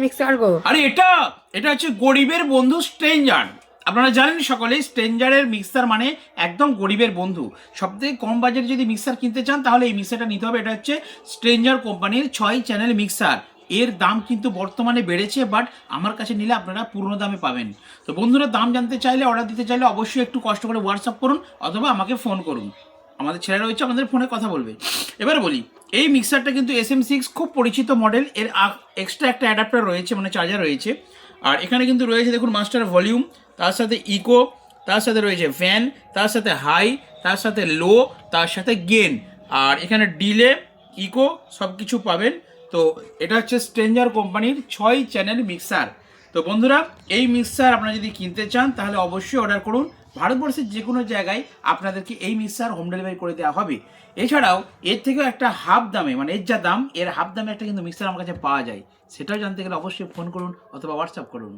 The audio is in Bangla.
মিক্সার গো। আরে এটা এটা হচ্ছে গরিবের বন্ধু স্ট্রেঞ্জার। আপনারা জানেন সকলে স্ট্রেঞ্জারের মিক্সার মানে একদম গরিবের বন্ধু। সবথেকে কম বাজেটে যদি মিক্সার কিনতে চান তাহলে এই মিক্সারটা নিতে হবে। এটা হচ্ছে স্ট্রেঞ্জার কোম্পানির 6 চ্যানেল মিক্সার। এর দাম কিন্তু বর্তমানে বেড়েছে, বাট আমার কাছে নিলে আপনারা পুরনো দামে পাবেন। তো বন্ধুরা, দাম জানতে চাইলে, অর্ডার দিতে চাইলে অবশ্যই একটু কষ্ট করে হোয়াটসঅ্যাপ করুন অথবা আমাকে ফোন করুন। আমাদের ছেলে রয়েছে, আমাদের ফোনে কথা বলবে। এবার বলি, এই মিক্সারটা কিন্তু SM6 খুব পরিচিত মডেল। এর এক্সট্রা একটা অ্যাডাপ্টার রয়েছে, মানে চার্জার রয়েছে। আর এখানে কিন্তু রয়েছে দেখুন মাস্টার ভলিউম, তার সাথে ইকো, তার সাথে রয়েছে ফ্যান, তার সাথে হাই, তার সাথে লো, তার সাথে গেন। আর এখানে ডিলে, ইকো সব কিছু পাবেন। তো এটা হচ্ছে স্ট্রেঞ্জার কোম্পানির 6 চ্যানেল মিক্সার। তো বন্ধুরা, এই মিক্সার আপনারা যদি কিনতে চান তাহলে অবশ্যই অর্ডার করুন। ভারতবর্ষের যে কোনো জায়গায় আপনাদেরকে এই মিক্সার হোম ডেলিভারি করে দেওয়া হবে। এছাড়াও এর থেকেও একটা হাফ দামে, মানে এর যা দাম, এর হাফ দামে একটা কিন্তু মিক্সার আমার কাছে পাওয়া যায়। সেটাও জানতে গেলে অবশ্যই ফোন করুন অথবা হোয়াটসঅ্যাপ করুন।